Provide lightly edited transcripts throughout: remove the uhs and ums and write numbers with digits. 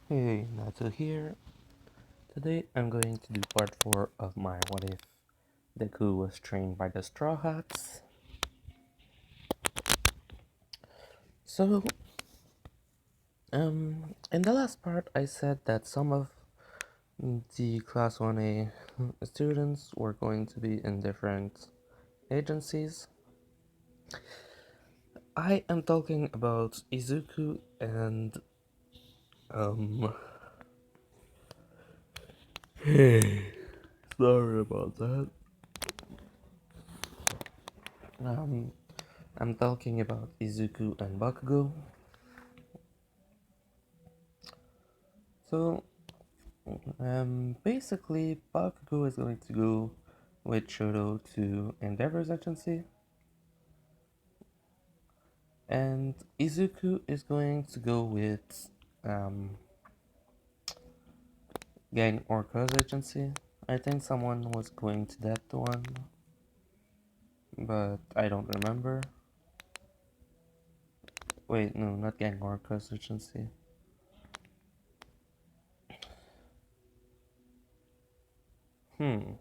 Hey, Nato here. Today I'm going to do part 4 of my What If Deku Was Trained by the Straw Hats. So, in the last part I said that some of the Class 1A students were going to be in different agencies. I am talking about Izuku and, hey, sorry about that. Um, I'm talking about Izuku and Bakugo. So, basically, Bakugo is going to go with Shoto to Endeavor's agency, and Izuku is going to go with Gang Orca's agency. I think someone was going to that one, but I don't remember. Wait, no, not Gang Orca's agency. Okay,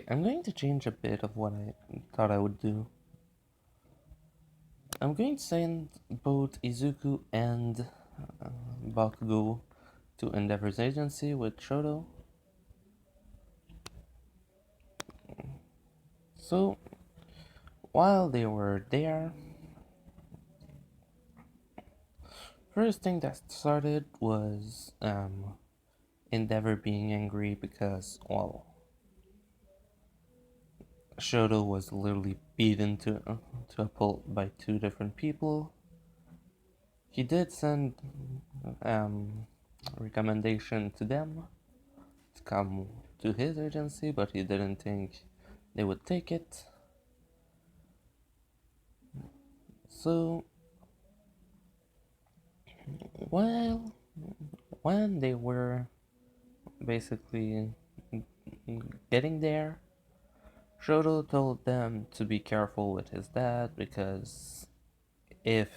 I'm going to change a bit of what I thought I would do. I'm going to send both Izuku and Bakugo to Endeavor's agency with Shoto. So, while they were there, first thing that started was Endeavor being angry because, well, Shoto was literally beaten to a pulp by two different people. He did send recommendation to them to come to his agency, but he didn't think they would take it. So, well, when they were basically getting there, Shoto told them to be careful with his dad if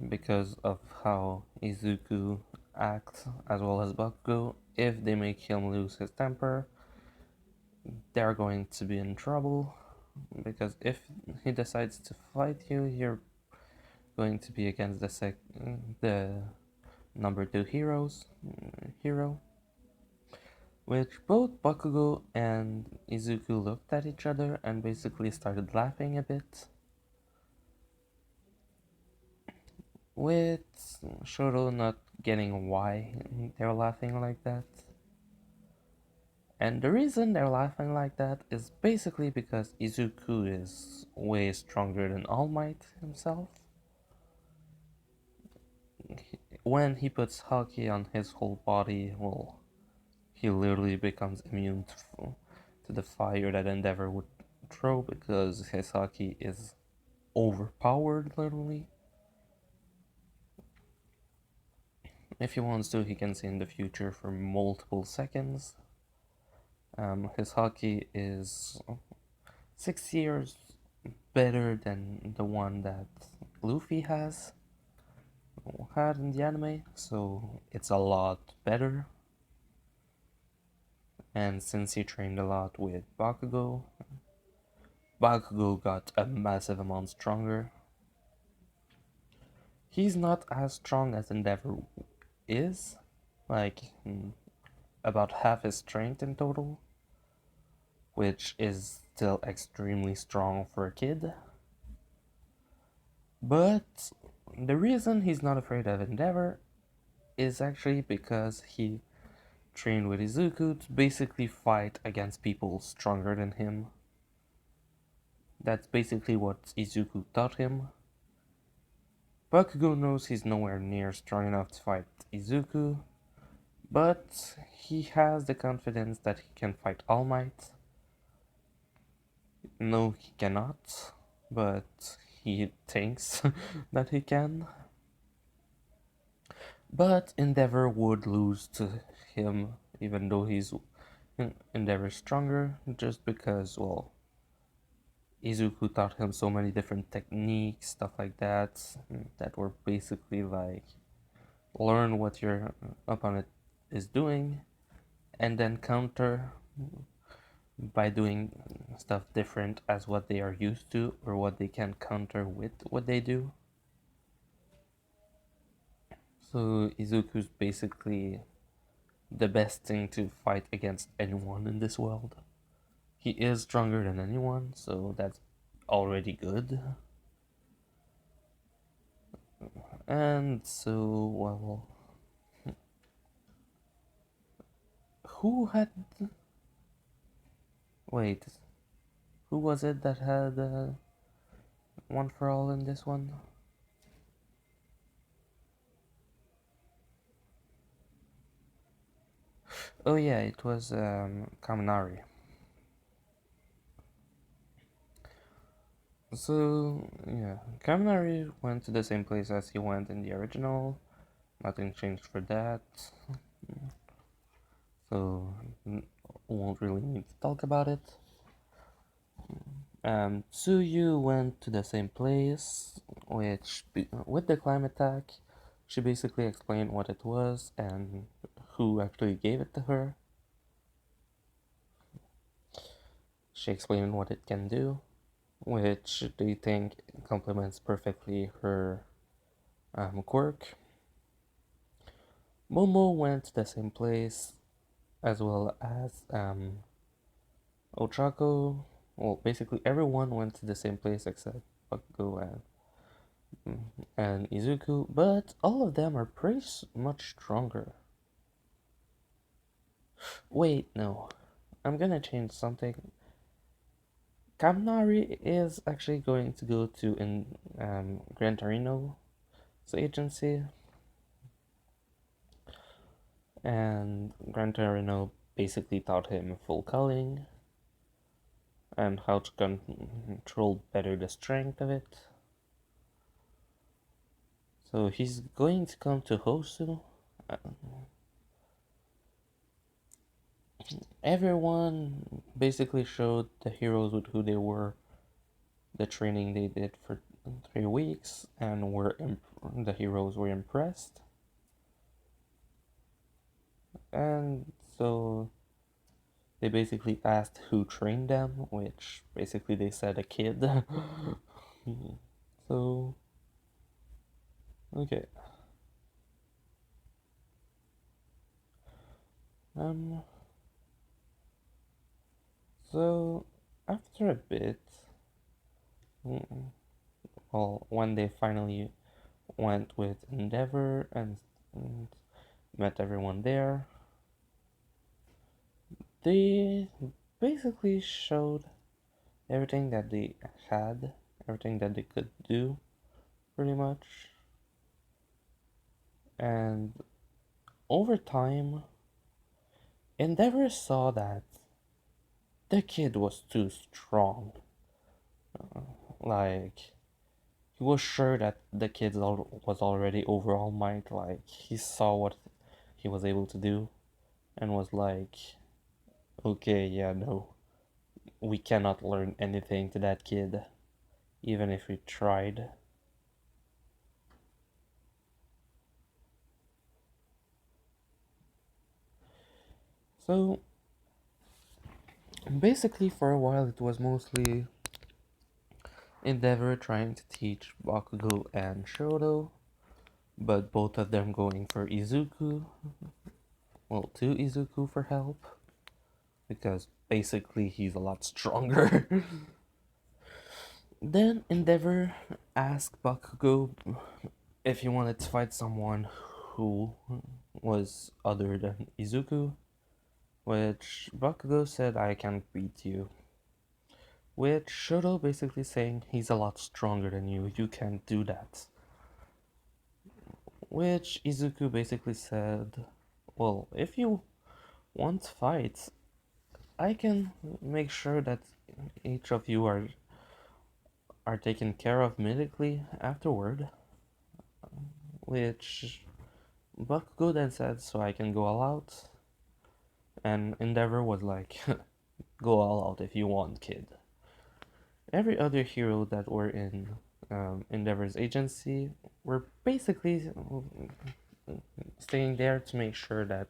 because of how Izuku acts as well as Bakugo, if they make him lose his temper, they're going to be in trouble. Because if he decides to fight you, you're going to be against the number 2 hero. Which both Bakugo and Izuku looked at each other and basically started laughing a bit, with Shoro not getting why they're laughing like that. And the reason they're laughing like that is basically because Izuku is way stronger than All Might himself. When he puts Haki on his whole body, well, he literally becomes immune to the fire that Endeavor would throw because his Haki is overpowered, literally. If he wants to, he can see in the future for multiple seconds. His Haki is 6 years better than the one that Luffy had in the anime, so it's a lot better. And since he trained a lot with Bakugo got a massive amount stronger. He's not as strong as Endeavor is, like about half his strength in total, which is still extremely strong for a kid. But the reason he's not afraid of Endeavor is actually because he trained with Izuku to basically fight against people stronger than him. That's basically what Izuku taught him. Bakugo knows he's nowhere near strong enough to fight Izuku, but he has the confidence that he can fight All Might. No, he cannot, but he thinks that he can. But Endeavor would lose to him, even though he's Endeavor stronger, just because, well, Izuku taught him so many different techniques, stuff like that, that were basically like learn what your opponent is doing and then counter by doing stuff different as what they are used to or what they can counter with what they do. So Izuku's basically the best thing to fight against anyone in this world. He is stronger than anyone, so that's already good. And so, well, who had. Wait, who was it that had one for all in this one? Oh, yeah, it was Kaminari. So, yeah, Kaminari went to the same place as he went in the original. Nothing changed for that. So, won't really need to talk about it. Tsuyu went to the same place, which, with the climb attack, she basically explained what it was and who actually gave it to her. She explained what it can do, which they think complements perfectly her quirk. Momo went to the same place, as well as Ochako. Well, basically everyone went to the same place except Bakugo and Izuku, but all of them are pretty much stronger. Wait, no. I'm gonna change something. Kaminari is actually going to go to Gran Torino's agency, and Gran Torino basically taught him full culling and how to control better the strength of it. So he's going to come to Hosu. Uh, Everyone basically showed the heroes with who they were, the training they did for 3 weeks, and the heroes were impressed. And so they basically asked who trained them, which basically they said a kid. So, okay. Um, so after a bit, well, when they finally went with Endeavor and met everyone there, they basically showed everything that they had, everything that they could do, pretty much. And over time, Endeavor saw that the kid was too strong. Like, he was sure that the kid was already over All Might. Like, he saw what he was able to do and was like, okay, yeah, no, we cannot learn anything to that kid, even if we tried. So, basically, for a while, it was mostly Endeavor trying to teach Bakugo and Shoto, but both of them going for Izuku. Well, to Izuku for help, because basically he's a lot stronger. Then Endeavor asked Bakugo if he wanted to fight someone who was other than Izuku, which Bakugo said, I can't beat you. With Shoto basically saying he's a lot stronger than you can't do that. Which Izuku basically said, well, if you want fights, I can make sure that each of you are taken care of medically afterward. Which Bakugo then said, so I can go all out. And Endeavor was like, go all out if you want, kid. every other hero that were in Endeavor's agency were basically staying there to make sure that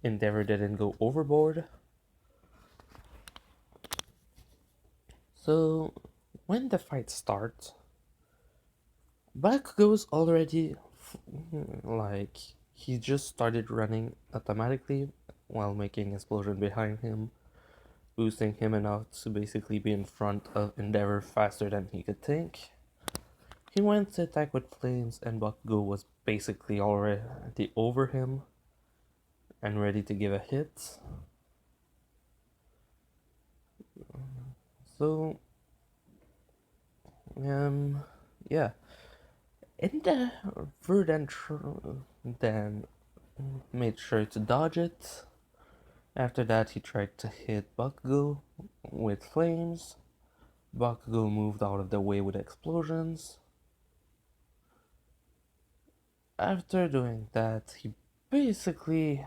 Endeavor didn't go overboard. So when the fight starts, Buck goes already like he just started running automatically while making explosion behind him, boosting him enough to basically be in front of Endeavor faster than he could think. He went to attack with flames and Bakugo was basically already over him and ready to give a hit. So, yeah. Endeavor then made sure to dodge it. After that, he tried to hit Bakugo with flames. Bakugo moved out of the way with explosions. After doing that, basically,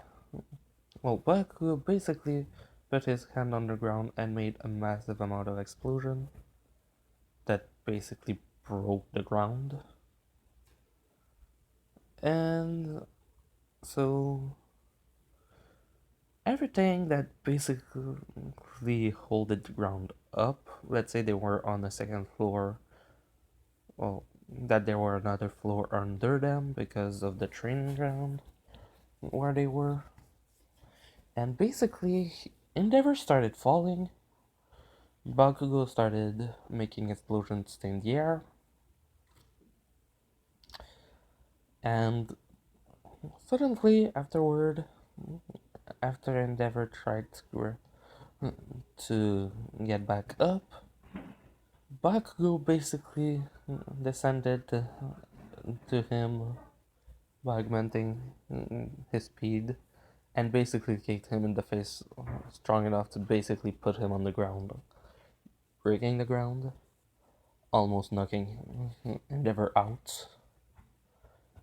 Bakugo basically put his hand on the ground and made a massive amount of explosion that basically broke the ground. And so everything that basically holded the ground up, let's say they were on the second floor, well, that there were another floor under them because of the training ground where they were. And basically, Endeavor started falling. Bakugo started making explosions in the air. And suddenly, after Endeavor tried to get back up, Bakugo basically descended to him by augmenting his speed and basically kicked him in the face strong enough to basically put him on the ground, breaking the ground, almost knocking Endeavor out,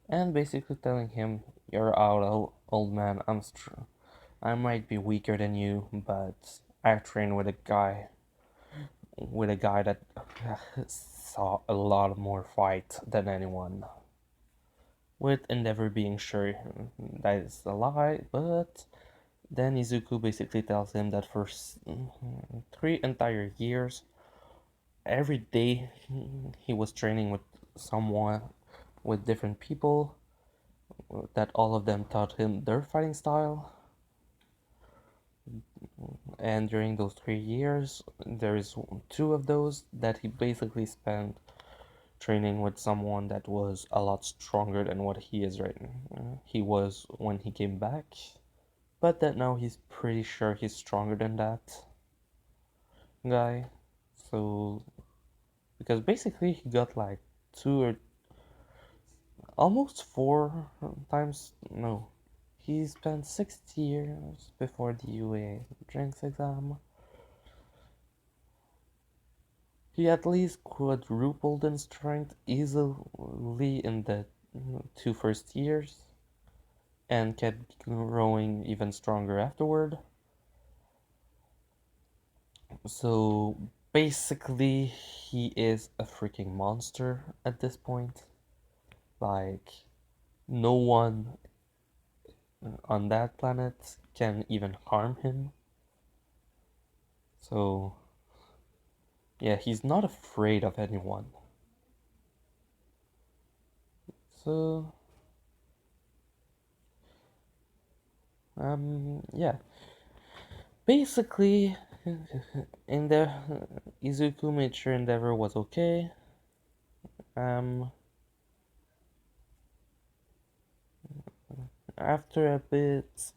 and basically telling him, "You're out, old man. I might be weaker than you, but I trained with a guy that saw a lot more fight than anyone." With Endeavor being sure that is a lie, but then Izuku basically tells him that for 3 entire years, every day he was training with someone, with different people, that all of them taught him their fighting style. And during those 3 years, there is two of those that he basically spent training with someone that was a lot stronger than what he is right now. He was when he came back, but that now he's pretty sure he's stronger than that guy. So, because basically he got like two or almost 4 times, no, he spent 6 years before the UA drinks exam. He at least quadrupled in strength easily in the 2 first years and kept growing even stronger afterward. So basically, he is a freaking monster at this point. Like, no one on that planet can even harm him. So, yeah, he's not afraid of anyone. So, yeah. Basically, in the Izuku made sure Endeavor was okay. Um, After a bit,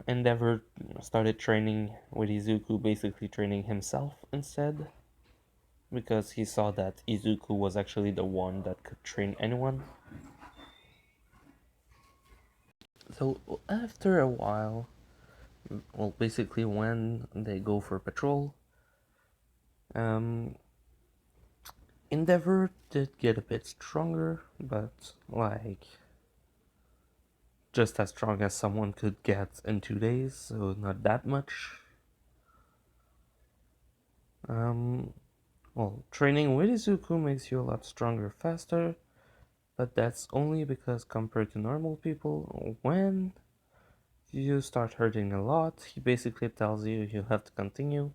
Endeavor started training with Izuku, basically training himself instead, because he saw that Izuku was actually the one that could train anyone. So after a while, well, basically when they go for patrol, um, Endeavor did get a bit stronger, but like just as strong as someone could get in 2 days, so not that much. Um, well, training with Izuku makes you a lot stronger faster, but that's only because compared to normal people, when you start hurting a lot, he basically tells you you have to continue.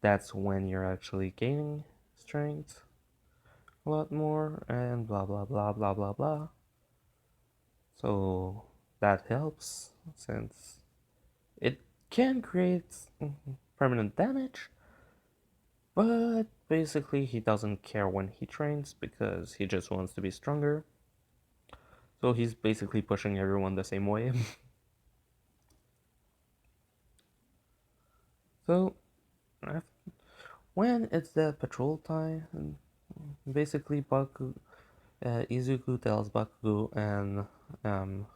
That's when you're actually gaining strength a lot more, and blah blah blah blah blah blah. So that helps since it can create permanent damage, but basically he doesn't care when he trains because he just wants to be stronger. So he's basically pushing everyone the same way. So when it's the patrol time, basically Izuku tells Bakugo and um,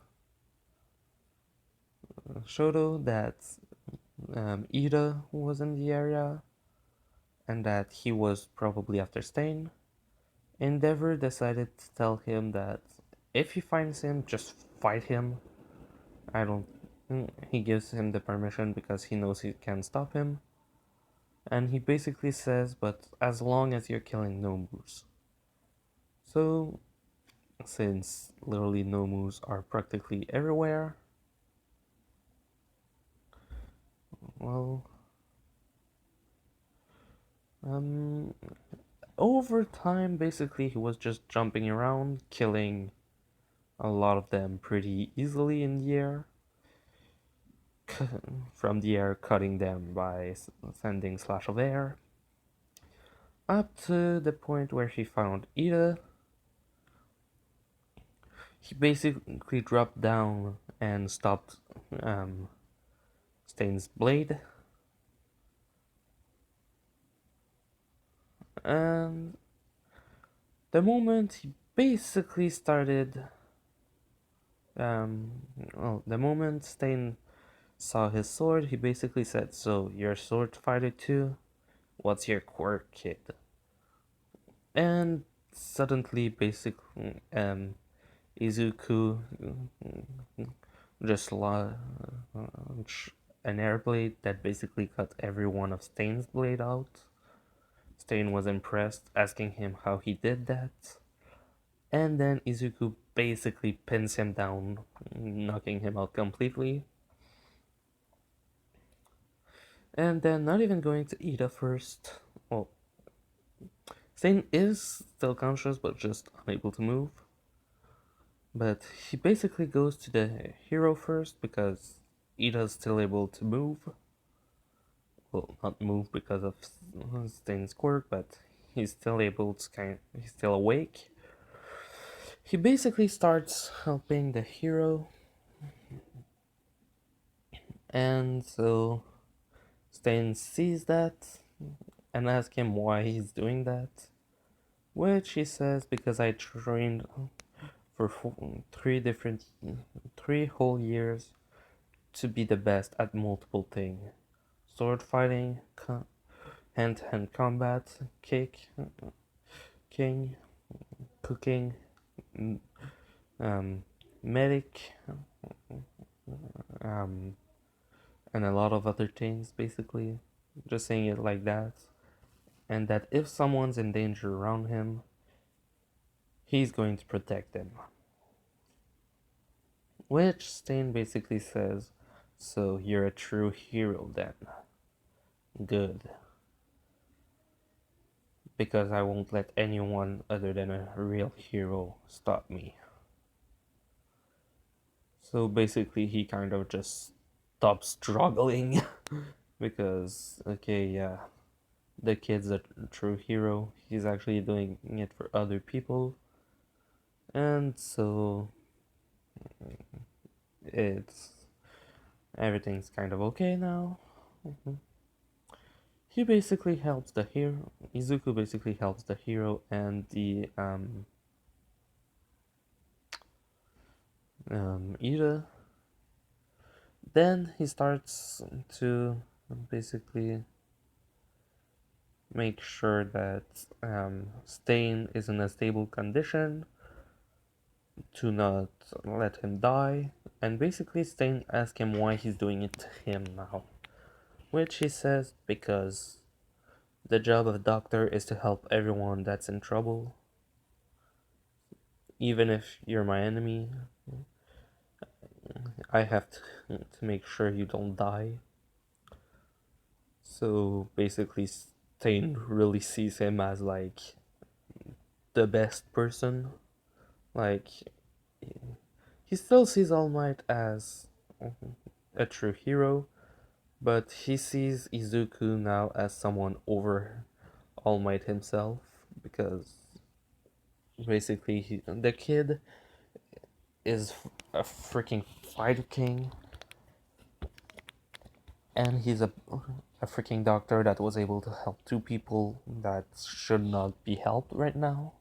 Shoto that Ida was in the area and that he was probably after Stain. Endeavor decided to tell him that if he finds him, just fight him. I don't. He gives him the permission because he knows he can stop him. And he basically says, but as long as you're killing Nomus. So, since literally Nomus are practically everywhere, well, um, over time, basically, he was just jumping around, killing a lot of them pretty easily in the air. From the air, cutting them by sending slash of air. Up to the point where he found Ida. He basically dropped down and stopped um, Stain's blade. And the moment he basically started, the moment Stain saw his sword, he basically said, "So you're a sword fighter too? What's your quirk, kid?" And suddenly, basically, Izuku just launched an air blade that basically cut every one of Stain's blade out. Stain was impressed, asking him how he did that. And then Izuku basically pins him down, knocking him out completely. And then, not even going to Ida first. Well, Stain is still conscious, but just unable to move. But he basically goes to the hero first because Ida's still able to move. Well, not move because of Stain's quirk, but he's still able to he's still awake. He basically starts helping the hero, and so Stain sees that and asks him why he's doing that. Which he says because I trained for 3 whole years to be the best at multiple things: sword fighting, hand-to-hand combat, king, cooking, um, medic, um, and a lot of other things. Basically, just saying it like that, and that if someone's in danger around him, he's going to protect them. Which Stain basically says, "So you're a true hero then? Good. Because I won't let anyone other than a real hero stop me." So basically, he kind of just stops struggling because, okay, yeah, the kid's a true hero. He's actually doing it for other people. And so it's everything's kind of okay now. He basically helps the hero. Izuku basically helps the hero and the Ida. Then he starts to basically make sure that Stain is in a stable condition to not let him die. And basically, Stain asks him why he's doing it to him now. Which he says because The job of a doctor is to help everyone that's in trouble, even if you're my enemy. I have to make sure you don't die. So basically, Stain really sees him as like the best person. Like, he still sees All Might as a true hero, but he sees Izuku now as someone over All Might himself, because basically the kid is a freaking fighter king, and he's a freaking doctor that was able to help two people that should not be helped right now.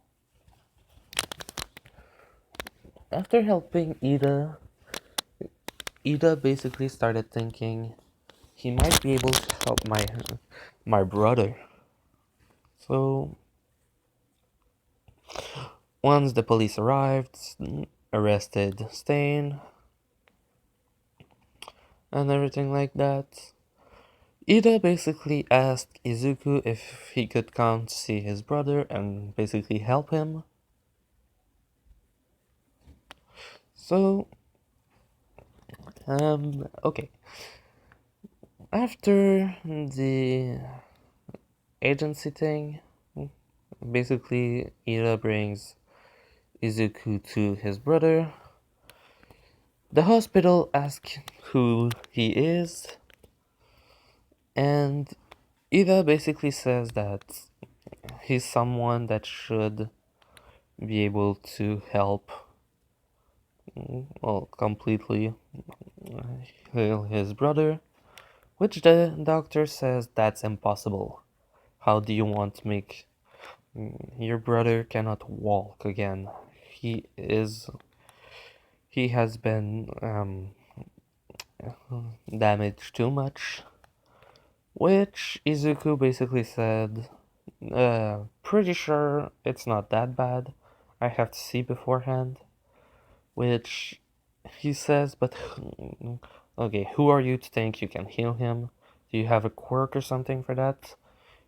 After helping Ida basically started thinking he might be able to help my brother. So once the police arrived, arrested Stain, and everything like that, Ida basically asked Izuku if he could come to see his brother and basically help him. So, okay. After the agency thing, basically Ida brings Izuku to his brother. The hospital asks who he is, and Ida basically says that he's someone that should be able to help, well, completely heal his brother, which the doctor says that's impossible. How do you want to make your brother cannot walk again? He is he has been damaged too much, which Izuku basically said, pretty sure it's not that bad. I have to see beforehand. Which he says, but okay, who are you to think you can heal him? Do you have a quirk or something for that?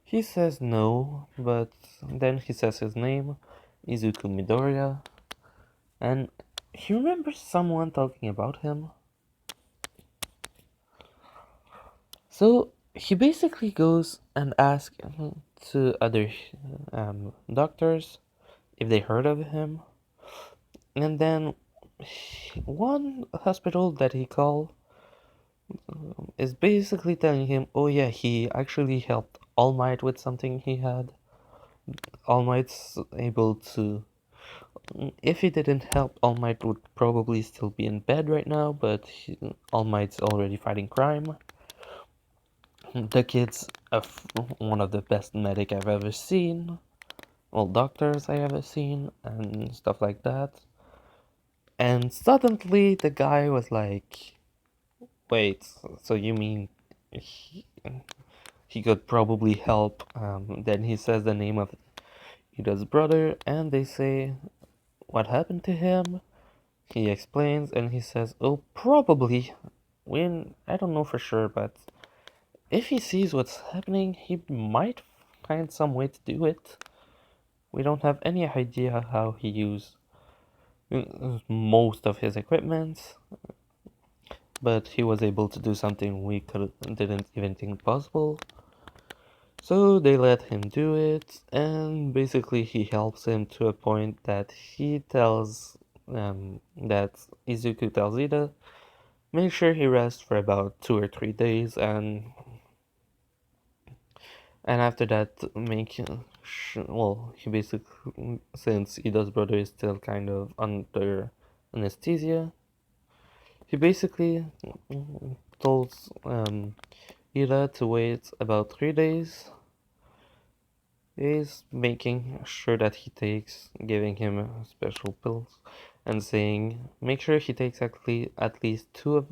He says no, but then he says his name, Izuku Midoriya, and he remembers someone talking about him. So he basically goes and asks to other doctors if they heard of him, and then one hospital that he called is basically telling him, oh yeah, he actually helped All Might with something he had. All Might's able to. If he didn't help, All Might would probably still be in bed right now, but All Might's already fighting crime. The kid's one of the best medic I've ever seen. Well, doctors I ever seen, and stuff like that. And suddenly the guy was like, wait, so you mean he could probably help? Then he says the name of Ida's brother, and they say, what happened to him? He explains, and he says, oh, probably. I don't know for sure, but if he sees what's happening, he might find some way to do it. We don't have any idea how he used most of his equipment, but he was able to do something we didn't even think possible. So they let him do it, and basically he helps him to a point that he tells that Izuku tells Ida, make sure he rests for about 2 or 3 days, and after that well, he basically, since Ida's brother is still kind of under anesthesia, he basically told Ida to wait about 3 days. He's making sure that he takes, giving him special pills, and saying, make sure he takes actually at least two of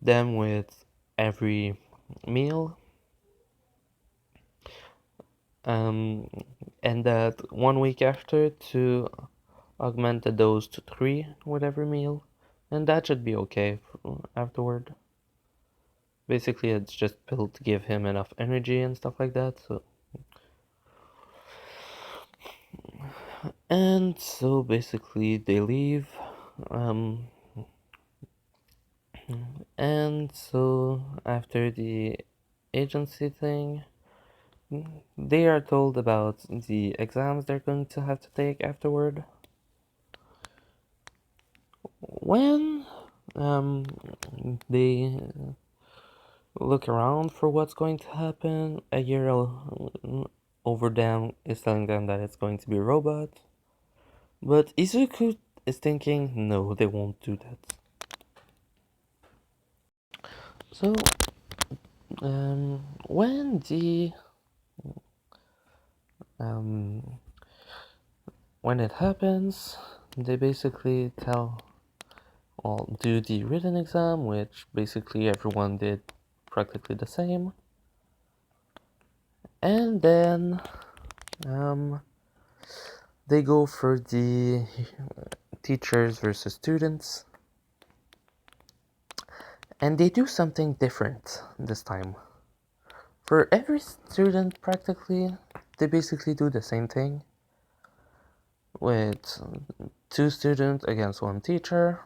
them with every meal. Um, and that 1 week after to augment the dose to 3 with every meal, and that should be okay afterward. Basically, it's just built to give him enough energy and stuff like that. So basically they leave. Um, and so after the agency thing, they are told about the exams they're going to have to take afterward. When they look around for what's going to happen, a year over them is telling them that it's going to be a robot. But Izuku is thinking, no, they won't do that. So, when um, when it happens, they basically do the written exam, which basically everyone did practically the same. And then, they go for the teachers versus students. And they do something different this time. For every student, practically, they basically do the same thing. With 2 students against 1 teacher,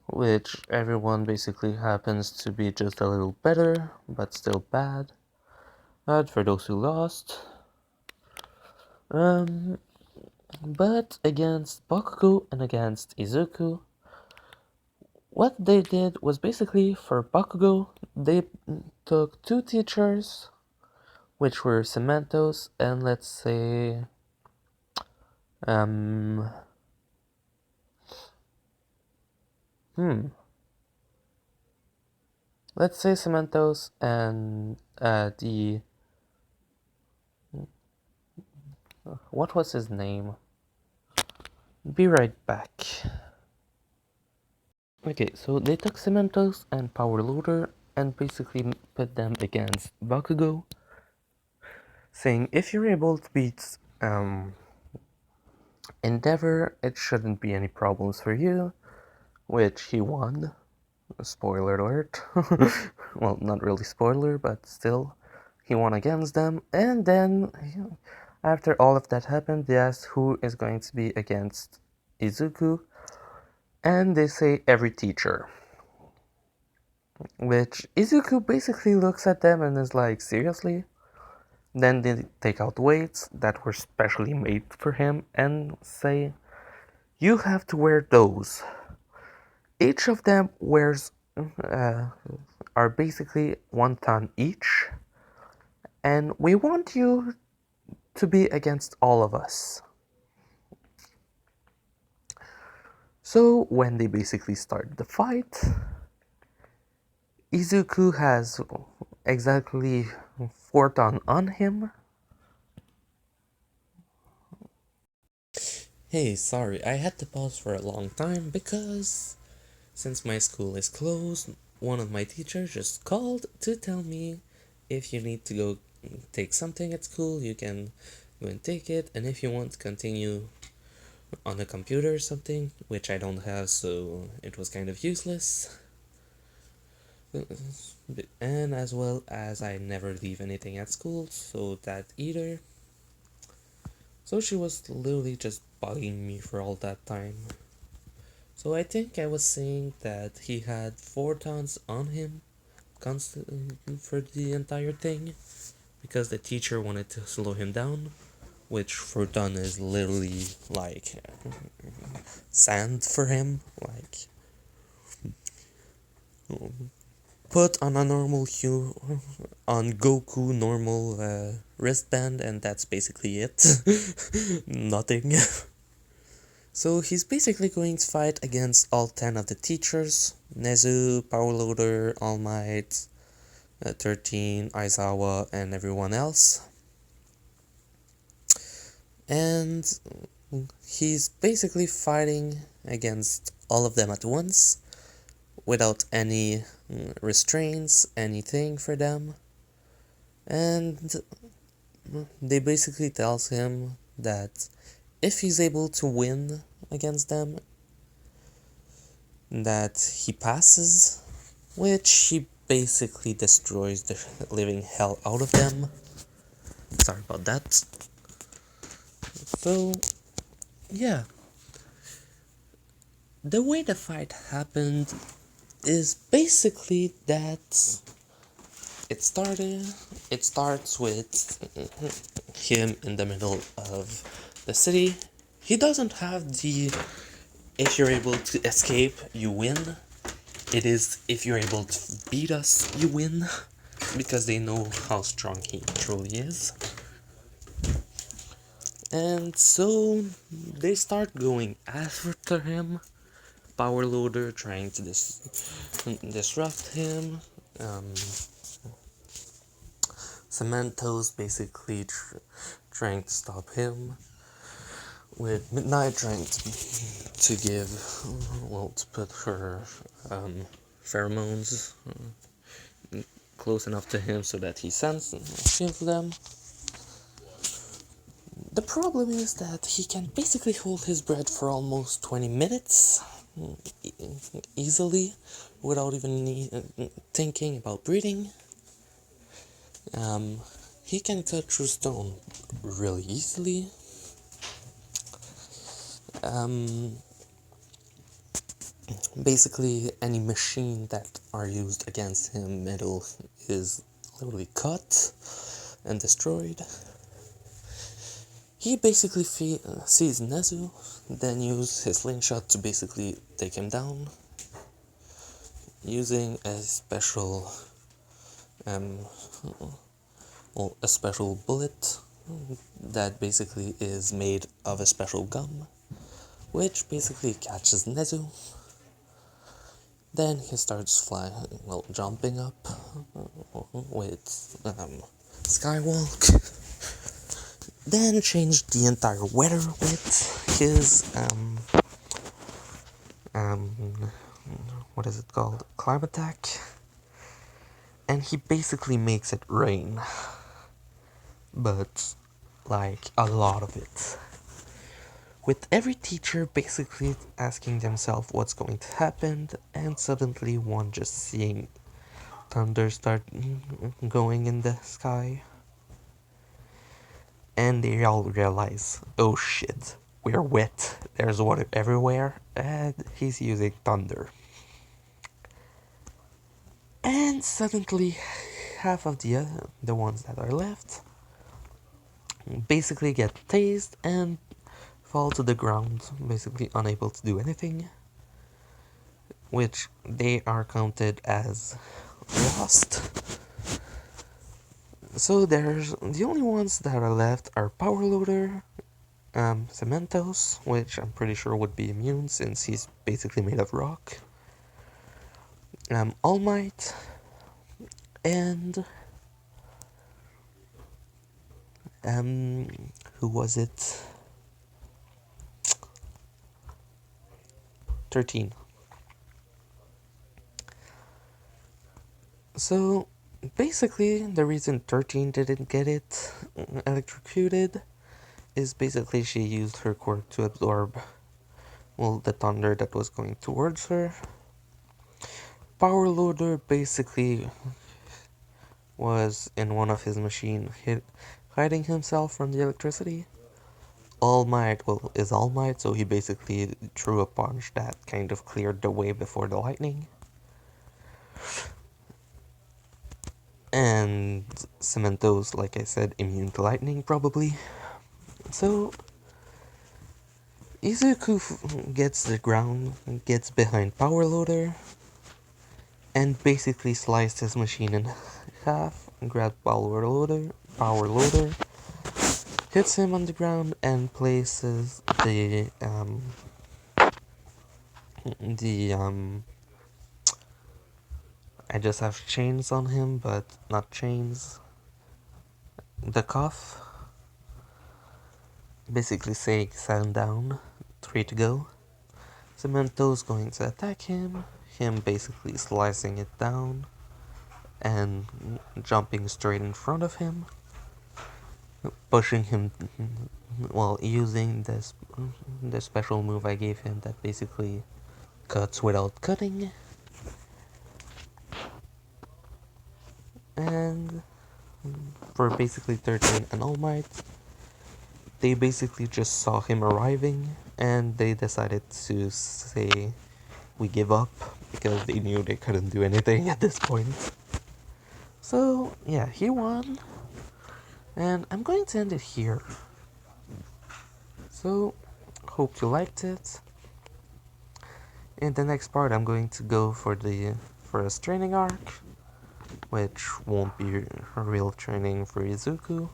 which everyone basically happens to be just a little better, but still bad. Bad for those who lost. But against Bakugo and against Izuku, what they did was basically for Bakugo, they took 2 teachers, which were Cementos and let's say, let's say Cementos and what was his name? Be right back. Okay, so they took Cementos and Power Loader and basically put them against Bakugo, saying if you're able to beat Endeavor, it shouldn't be any problems for you, which he won. Spoiler alert. Well, not really spoiler, but still, he won against them. And then, after all of that happened, they asked who is going to be against Izuku, and they say every teacher. Which Izuku basically looks at them and is like, seriously? Then they take out weights that were specially made for him and say, you have to wear those. Each of them are basically 1 ton each, and we want you to be against all of us. So when they basically start the fight, Izuku has exactly 4 ton on him. Hey, sorry, I had to pause for a long time because since my school is closed, one of my teachers just called to tell me if you need to go take something at school, you can go and take it, and if you want to continue on a computer or something, which I don't have, so it was kind of useless. And as well as I never leave anything at school, so that either. So she was literally just bugging me for all that time. So I think I was saying that he had 4 tons on him constantly for the entire thing because the teacher wanted to slow him down, which for ton is literally like sand for him. Like, put on a normal on Goku normal wristband, and that's basically it. Nothing. So he's basically going to fight against all 10 of the teachers: Nezu, Power Loader, All Might, 13, Aizawa, and everyone else. And he's basically fighting against all of them at once, without any restraints, anything for them. And they basically tells him that if he's able to win against them, that he passes, which he basically destroys the living hell out of them. Sorry about that. So, yeah. The way the fight happened is basically that it started. It starts with him in the middle of the city. He doesn't have the if you're able to escape, you win. It is if you're able to beat us, you win. Because they know how strong he truly is. And so they start going after him. Power loader trying to disrupt him. Cementos basically trying to stop him. With Midnight trying to give, well, to put her pheromones close enough to him so that he feels them. The problem is that he can basically hold his breath for almost 20 minutes easily without even thinking about breathing. He can cut through stone really easily. Basically, any machine that are used against him, metal is literally cut and destroyed. He basically sees Nezu, then uses his slingshot to basically take him down, using a special, a special bullet that basically is made of a special gum, which basically catches Nezu. Then he starts flying, well, jumping up with Skywalk. Then changed the entire weather with his what is it called? Climate attack. And he basically makes it rain. But like a lot of it. With every teacher basically asking themselves what's going to happen, and suddenly one just seeing thunder start going in the sky. And they all realize, oh shit, we're wet, there's water everywhere, and he's using thunder. And suddenly, half of the ones that are left basically get tased and fall to the ground, basically unable to do anything, which they are counted as lost. So there's the only ones that are left are Power Loader, Cementos, which I'm pretty sure would be immune since he's basically made of rock, All Might, and who was it? 13. So basically, the reason 13 didn't get it electrocuted is basically she used her quirk to absorb, well, the thunder that was going towards her. Power Loader basically was in one of his machines hiding himself from the electricity. All Might, well, is All Might, so he basically threw a punch that kind of cleared the way before the lightning. And Cemento's, like I said, immune to lightning, probably. So, Izuku gets the ground, gets behind Power Loader, and basically sliced his machine in half, grabbed Power Loader, hits him on the ground, and places I just have chains on him, but not chains. The cuff, basically saying stand down, 3 to go. Cemento's going to attack him basically slicing it down and jumping straight in front of him, pushing him, well, using the special move I gave him that basically cuts without cutting. And for basically 13 and All Might, they basically just saw him arriving and they decided to say we give up because they knew they couldn't do anything at this point. So yeah, he won, and I'm going to end it here. So hope you liked it. In the next part, I'm going to go for the first training arc, which won't be a real training for Izuku.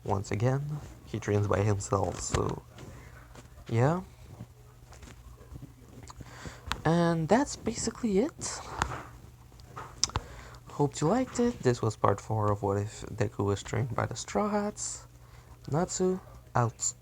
Once again, he trains by himself, so yeah. And that's basically it. Hope you liked it. This was part 4 of What If Deku was trained by the Straw Hats. Natsu, out.